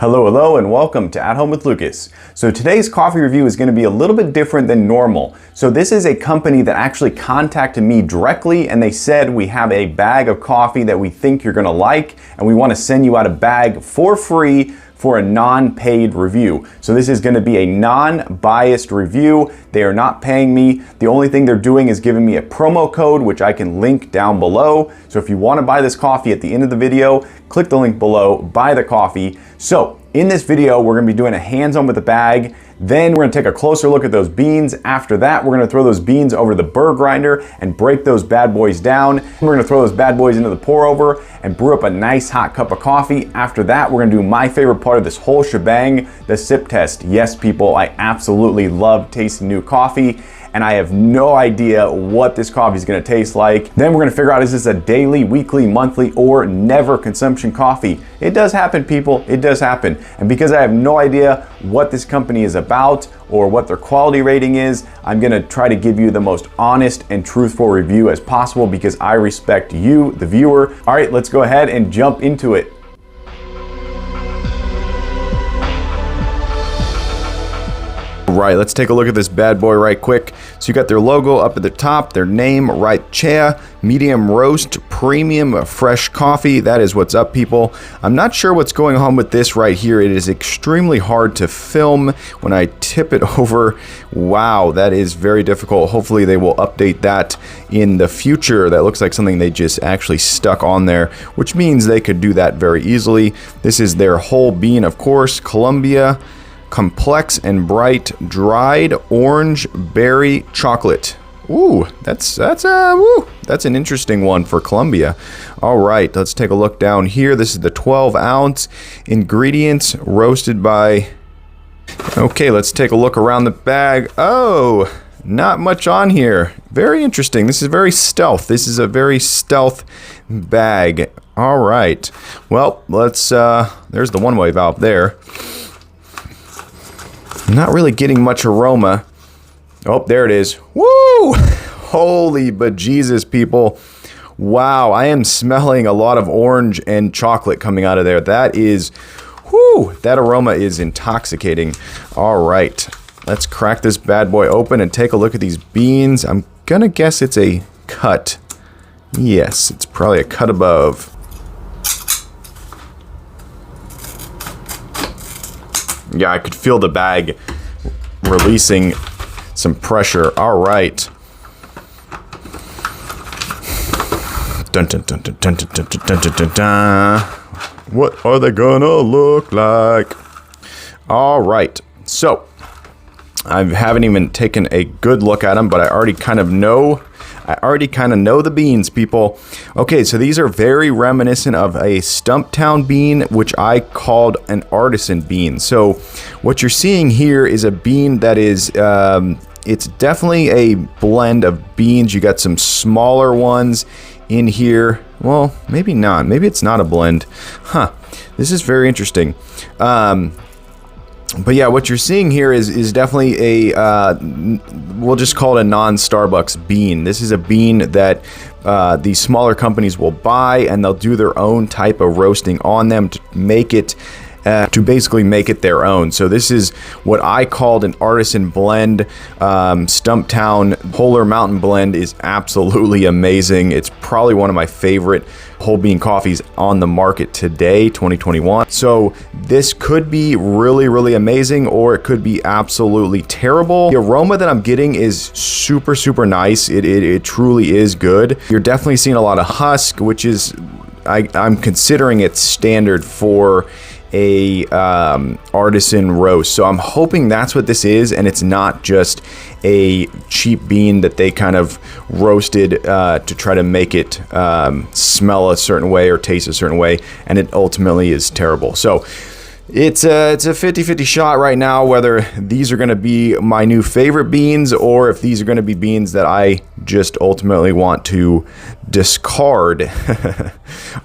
Hello, and welcome to At Home with Lucas. So today's coffee review is going to be a little bit different than normal. So this is a company that actually contacted me directly, and they said, we have a bag of coffee that we think you're going to like, and we want to send you out a bag for free for a non-paid review. So this is going to be a non-biased review. They are not paying me. The only thing they're doing is giving me a promo code, which I can link down below. So if you want to buy this coffee at the end of the video, click the link below, buy the coffee. So in this video, we're going to be doing a hands-on with the bag. Then we're going to take a closer look at those beans. After that, we're going to throw those beans over the burr grinder and break those bad boys down. We're going to throw those bad boys into the pour over and brew up a nice hot cup of coffee. After that, we're going to do my favorite part of this whole shebang, the sip test. Yes, people, I absolutely love tasting new coffee, and I have no idea what this coffee is going to taste like. Then we're going to figure out, is this a daily, weekly, monthly, or never consumption coffee? It does happen, people. It does happen. And because I have no idea what this company is about or what their quality rating is, I'm going to try to give you the most honest and truthful review as possible because I respect you, the viewer. All right, let's go ahead and jump into it. Right, let's take a look at this bad boy right quick. So you got their logo up at the top, their name right chair, medium roast, premium fresh coffee. That is what's up, people. I'm not sure what's going on with this right here. It is extremely hard to film when I tip it over. Wow, that is very difficult. Hopefully they will update that in the future. That looks like something they just actually stuck on there, which means they could do that very easily. This is their whole bean, of course, Colombia. Complex and bright dried orange berry chocolate. Ooh, that's an interesting one for Colombia. All right, let's take a look down here. This is the 12-ounce ingredients roasted by. Okay, let's take a look around the bag. Oh, not much on here. Very interesting. This is very stealth. This is a very stealth bag. All right. Well, let's. There's the one-way valve there. Not really getting much aroma. Oh, there it is. Woo! Holy bejesus, people. Wow, I am smelling a lot of orange and chocolate coming out of there. That is, whoo, that aroma is intoxicating. All right, let's crack this bad boy open and take a look at these beans. I'm gonna guess it's a cut. Yes, it's probably a cut above. Yeah, I could feel the bag releasing some pressure. All right. Dun, dun, dun, dun, dun, dun, dun, dun, dun, dun, dun. What are they gonna look like? All right. So, I haven't even taken a good look at them, but I already kind of know the beans, people. Okay, so these are very reminiscent of a Stumptown bean, which I called an artisan bean. So what you're seeing here is a bean that is, it's definitely a blend of beans. You got some smaller ones in here. Well, maybe not. Maybe it's not a blend. Huh. This is very interesting. But yeah, what you're seeing here is definitely a, we'll just call it a non-Starbucks bean. This is a bean that these smaller companies will buy, and they'll do their own type of roasting on them to make it, to basically make it their own. So this is what I called an artisan blend. Stumptown Polar Mountain Blend is absolutely amazing. It's probably one of my favorite whole bean coffees on the market today, 2021. So this could be really, really amazing, or it could be absolutely terrible. The aroma that I'm getting is super, super nice. It truly is good. You're definitely seeing a lot of husk, which is, I'm considering it standard for a artisan roast. So I'm hoping that's what this is, and it's not just a cheap bean that they kind of roasted to try to make it smell a certain way or taste a certain way, and it ultimately is terrible. So it's a 50-50 shot right now whether these are going to be my new favorite beans or if these are going to be beans that I just ultimately want to discard.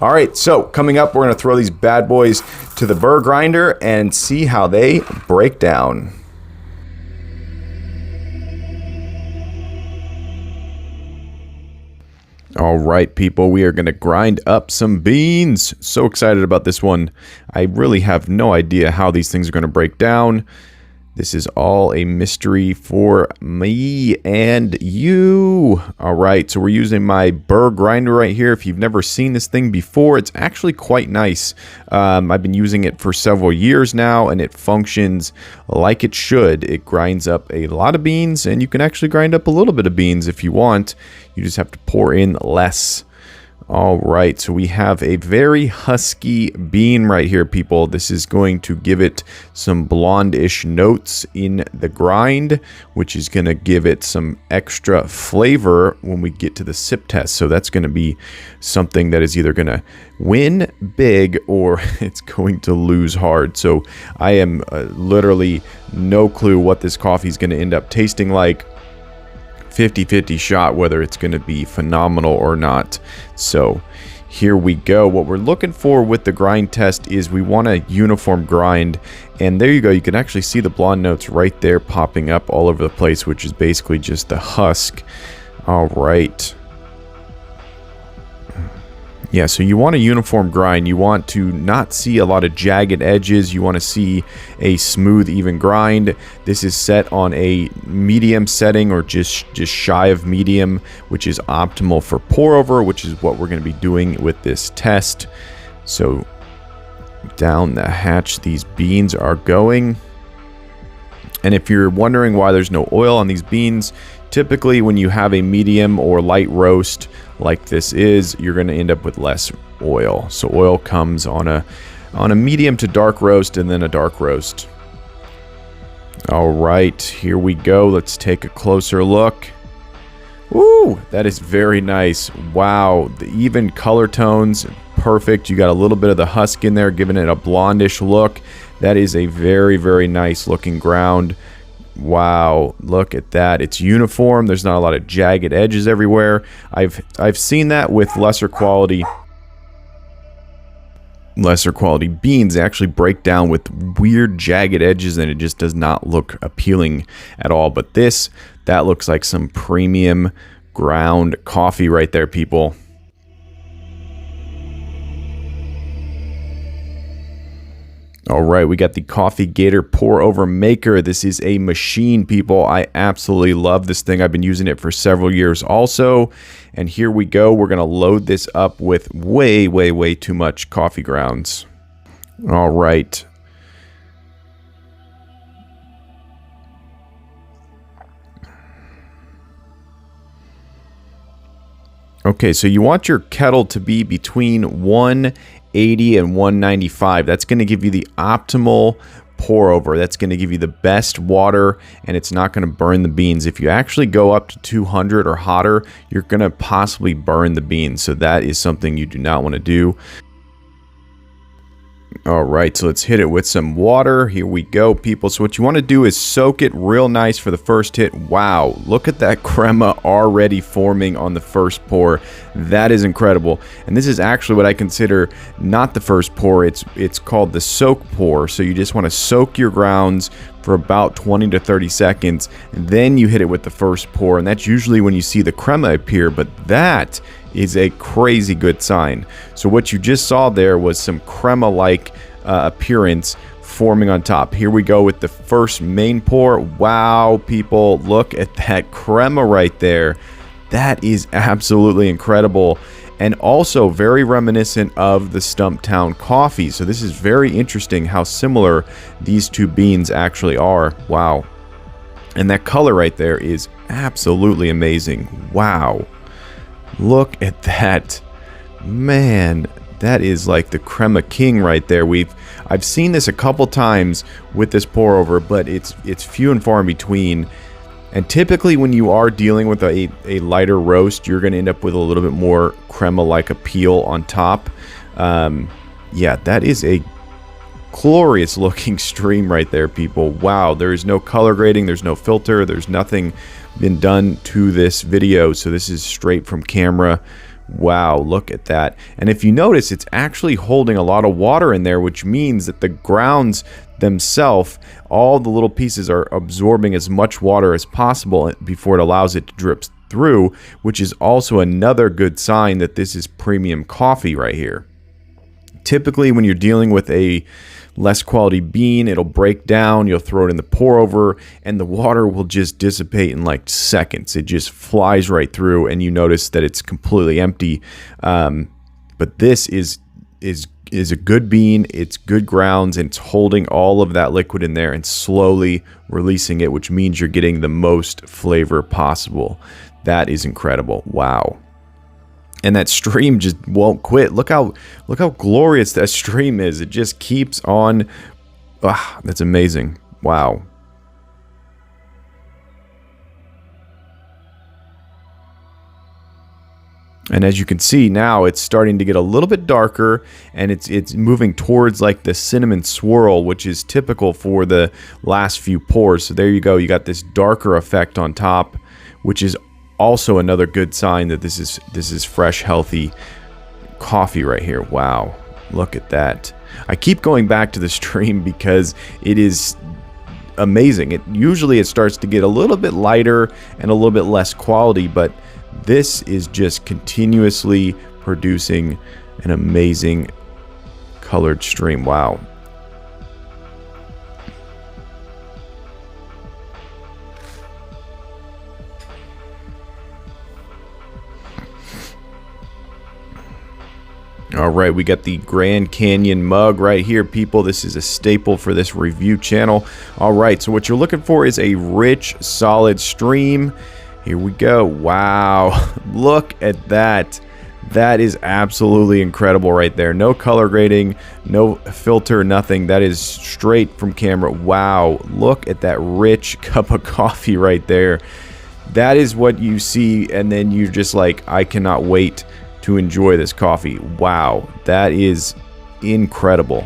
All right, so coming up, we're going to throw these bad boys to the burr grinder and see how they break down. All right, people, we are going to grind up some beans. So excited about this one. I really have no idea how these things are going to break down. This is all a mystery for me and you. All right, so we're using my burr grinder right here. If you've never seen this thing before, it's actually quite nice. I've been using it for several years now, and it functions like it should. It grinds up a lot of beans, and you can actually grind up a little bit of beans if you want. You just have to pour in less. All right, so we have a very husky bean right here, people. This is going to give it some blonde-ish notes in the grind, which is going to give it some extra flavor when we get to the sip test. So that's going to be something that is either going to win big or it's going to lose hard. So I am literally no clue what this coffee is going to end up tasting like. 50-50 shot whether it's going to be phenomenal or not. So here we go. What we're looking for with the grind test is we want a uniform grind, and there you go. You can actually see the blonde notes right there popping up all over the place, which is basically just the husk. All right. Yeah, so you want a uniform grind. You want to not see a lot of jagged edges. You want to see a smooth, even grind. This is set on a medium setting, or just shy of medium, which is optimal for pour over, which is what we're going to be doing with this test. So down the hatch these beans are going. And if you're wondering why there's no oil on these beans, typically when you have a medium or light roast like this is, you're going to end up with less oil. So oil comes on a medium to dark roast, and then a dark roast. All right, here we go. Let's take a closer look. Ooh, that is very nice. Wow, the even color tones, perfect. You got a little bit of the husk in there, giving it a blondish look. That is a very, very nice looking ground. Wow, look at that. It's uniform. There's not a lot of jagged edges everywhere. I've seen that with lesser quality beans. They actually break down with weird jagged edges, and it just does not look appealing at all. But that looks like some premium ground coffee right there, people. All right, we got the Coffee Gator Pour Over Maker. This is a machine, people. I absolutely love this thing. I've been using it for several years also. And here we go. We're going to load this up with way, way, way too much coffee grounds. All right. Okay, so you want your kettle to be between 180 and 195. That's going to give you the optimal pour over. That's going to give you the best water, and it's not going to burn the beans. If you actually go up to 200 or hotter, you're going to possibly burn the beans. So that is something you do not want to do. All right, so let's hit it with some water. Here we go, people. So what you want to do is soak it real nice for the first hit. Wow, look at that crema already forming on the first pour. That is incredible. And this is actually what I consider not the first pour. It's called the soak pour. So you just want to soak your grounds for about 20 to 30 seconds, and then you hit it with the first pour, and that's usually when you see the crema appear. But that is a crazy good sign. So what you just saw there was some crema-like appearance forming on top. Here we go with the first main pour. Wow, people, look at that crema right there. That is absolutely incredible, and also very reminiscent of the Stumptown coffee. So this is very interesting how similar these two beans actually are. Wow. And that color right there is absolutely amazing. Wow. Look at that. Man, that is like the crema king right there. I've seen this a couple times with this pour over, but it's few and far in between. And typically when you are dealing with a lighter roast, you're going to end up with a little bit more crema-like appeal on top. Yeah, that is a glorious looking stream right there, people. Wow, there is no color grading, there's no filter, there's nothing been done to this video. So this is straight from camera. Wow, look at that. And if you notice, it's actually holding a lot of water in there, which means that the grounds themselves, all the little pieces are absorbing as much water as possible before it allows it to through, which is also another good sign that this is premium coffee right here. Typically, when you're dealing with a less quality bean, it'll break down, you'll throw it in the pour over, and the water will just dissipate in like seconds. It just flies right through, and you notice that it's completely empty. But this is a good bean, it's good grounds, and it's holding all of that liquid in there and slowly releasing it, which means you're getting the most flavor possible. That is incredible. Wow. And that stream just won't quit. Look how glorious that stream is. It just keeps on. That's amazing. Wow. And as you can see now, it's starting to get a little bit darker, and it's moving towards like the cinnamon swirl, which is typical for the last few pours. So there you go. You got this darker effect on top, which is also another good sign that this is fresh, healthy coffee right here. Wow, look at that. I keep going back to the stream because it is amazing. It starts to get a little bit lighter and a little bit less quality, but this is just continuously producing an amazing colored stream. Wow. All right, we got the Grand Canyon mug right here, people. This is a staple for this review channel. All right, so what you're looking for is a rich, solid stream. Here we go. Wow, look at that. That is absolutely incredible right there. No color grading, no filter, nothing. That is straight from camera. Wow, look at that rich cup of coffee right there. That is what you see, and then you're just like, I cannot wait to enjoy this coffee. Wow, that is incredible.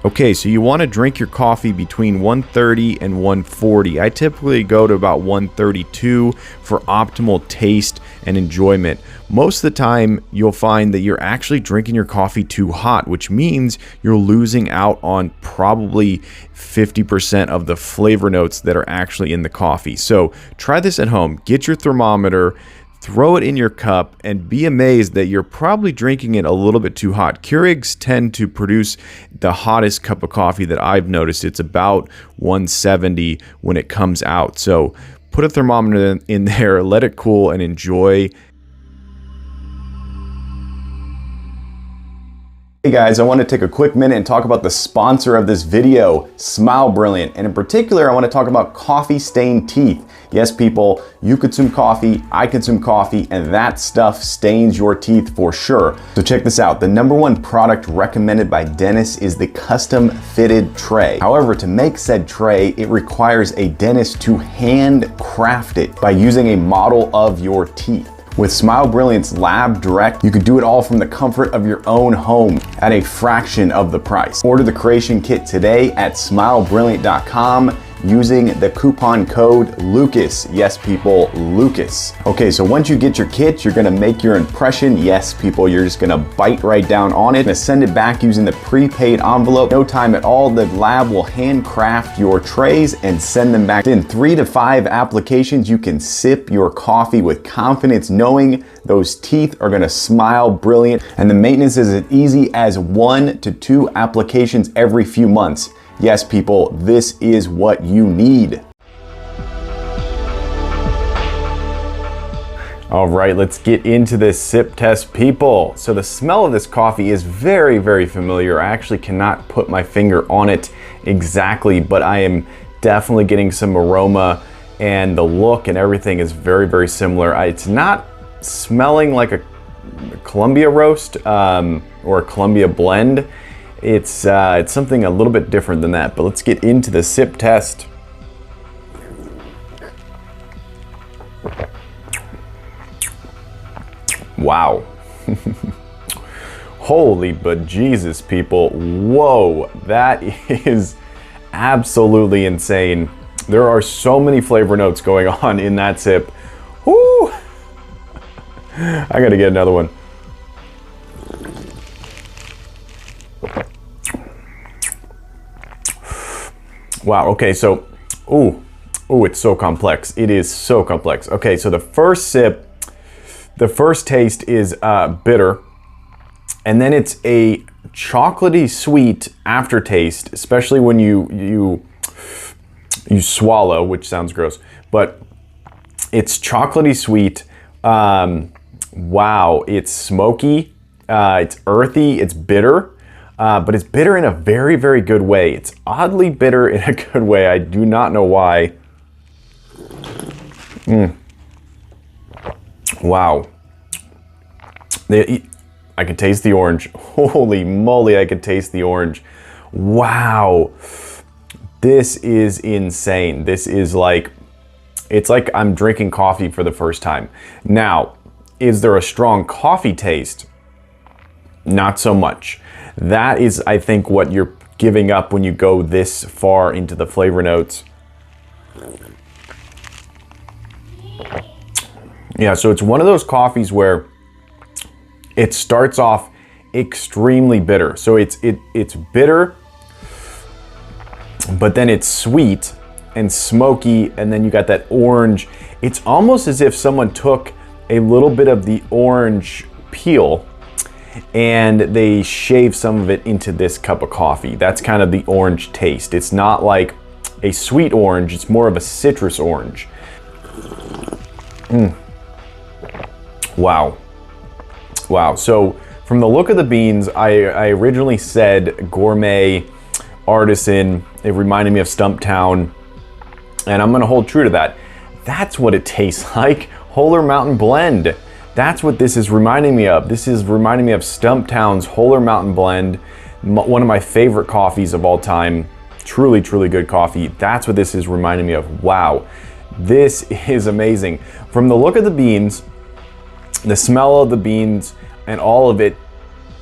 Okay, so you want to drink your coffee between 130 and 140. I typically go to about 132 for optimal taste and enjoyment. Most of the time, you'll find that you're actually drinking your coffee too hot, which means you're losing out on probably 50% of the flavor notes that are actually in the coffee. So try this at home. Get your thermometer, throw it in your cup, and be amazed that you're probably drinking it a little bit too hot. Keurigs tend to produce the hottest cup of coffee that I've noticed. It's about 170 when it comes out. So put a thermometer in there, let it cool, and enjoy. Hey guys, I want to take a quick minute and talk about the sponsor of this video, Smile Brilliant. And in particular, I want to talk about coffee stained teeth. Yes, people, you consume coffee, I consume coffee, and that stuff stains your teeth for sure. So check this out. The #1 product recommended by dentists is the custom fitted tray. However, to make said tray, it requires a dentist to hand craft it by using a model of your teeth. With Smile Brilliant's Lab Direct, you can do it all from the comfort of your own home at a fraction of the price. Order the creation kit today at smilebrilliant.com using the coupon code Lucas. Yes, people, Lucas. Okay, so once you get your kit, you're gonna make your impression. Yes, people, you're just gonna bite right down on it and send it back using the prepaid envelope. No time at all. The lab will handcraft your trays and send them back. In 3 to 5 applications, you can sip your coffee with confidence, knowing those teeth are gonna smile brilliant. And the maintenance is as easy as 1 to 2 applications every few months. Yes, people, this is what you need. All right, let's get into this sip test, people. So the smell of this coffee is very, very familiar. I actually cannot put my finger on it exactly, but I am definitely getting some aroma, and the look and everything is very, very similar. It's not smelling like a Colombia roast or a Colombia blend. It's something a little bit different than that, but let's get into the sip test. Wow. Holy bejesus, people. Whoa, that is absolutely insane. There are so many flavor notes going on in that sip. Woo! I gotta get another one. Wow, okay, so, ooh, Oh, it's so complex. It is so complex. Okay, so the first sip, the first taste is bitter, and then it's a chocolatey sweet aftertaste, especially when you swallow, which sounds gross, but it's chocolatey sweet. Wow, it's smoky, it's earthy, it's bitter, but it's bitter in a very, very good way. It's oddly bitter in a good way. I do not know why. Wow. I can taste the orange. Holy moly, I can taste the orange. Wow. This is insane. This is like, it's like I'm drinking coffee for the first time. Now, is there a strong coffee taste? Not so much. That is, I think, what you're giving up when you go this far into the flavor notes. Yeah, so it's one of those coffees where it starts off extremely bitter. So it's bitter, but then it's sweet and smoky, and then you got that orange. It's almost as if someone took a little bit of the orange peel and they shaved some of it into this cup of coffee. That's kind of the orange taste. It's not like a sweet orange, it's more of a citrus orange. Wow. Wow. So from the look of the beans, I originally said gourmet, artisan. It reminded me of Stumptown, and I'm gonna hold true to that. That's what it tastes like. Holler Mountain Blend. That's what this is reminding me of. This is reminding me of Stumptown's Holler Mountain Blend, one of my favorite coffees of all time. Truly, truly good coffee. That's what this is reminding me of. Wow. This is amazing. From the look of the beans, the smell of the beans, and all of it,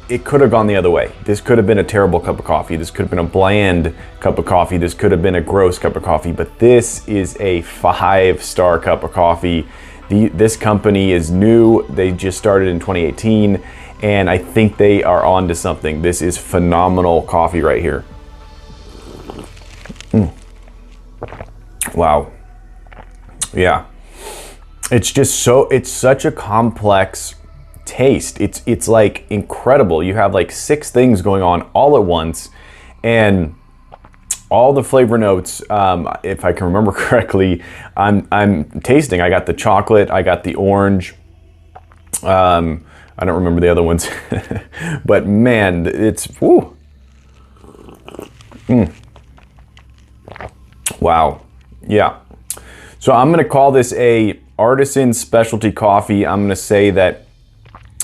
it could have gone the other way. This could have been a terrible cup of coffee. This could have been a bland cup of coffee. This could have been a gross cup of coffee, but this is a 5-star cup of coffee. This company is new. They just started in 2018, and I think they are on to something. This is phenomenal coffee right here. Wow. Yeah. It's just so, it's such a complex taste. It's like incredible. You have like 6 things going on all at once, and all the flavor notes, if I can remember correctly, I'm tasting. I got the chocolate, I got the orange. I don't remember the other ones, but man, it's whoo. Wow. Yeah. So I'm gonna call this a artisan specialty coffee. I'm gonna say that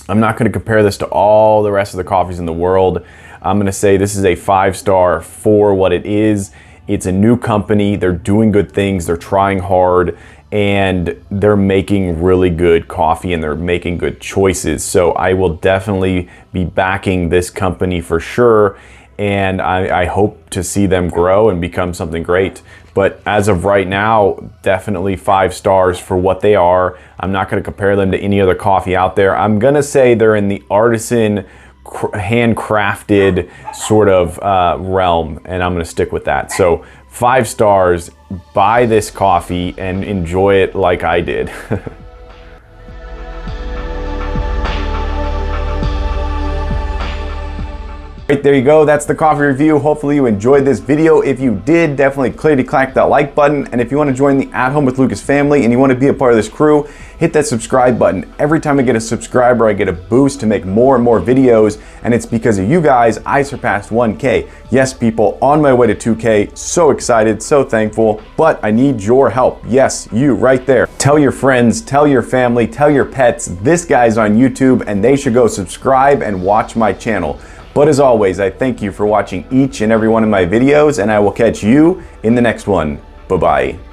I'm not gonna compare this to all the rest of the coffees in the world. I'm gonna say this is a 5-star for what it is. It's a new company, they're doing good things, they're trying hard, and they're making really good coffee, and they're making good choices. So I will definitely be backing this company for sure, and I hope to see them grow and become something great. But as of right now, definitely 5 stars for what they are. I'm not gonna compare them to any other coffee out there. I'm gonna say they're in the artisan, handcrafted sort of realm, and I'm gonna stick with that. So 5 stars, buy this coffee and enjoy it like I did. Right, there you go. That's the coffee review. Hopefully you enjoyed this video. If you did, definitely click that like button. And if you want to join the At Home with Lucas family and you want to be a part of this crew, hit that subscribe button. Every time I get a subscriber, I get a boost to make more and more videos. And it's because of you guys, I surpassed 1K. Yes, people, on my way to 2K. So excited, so thankful, but I need your help. Yes, you right there. Tell your friends, tell your family, tell your pets, this guy's on YouTube and they should go subscribe and watch my channel. But as always, I thank you for watching each and every one of my videos, and I will catch you in the next one. Bye-bye.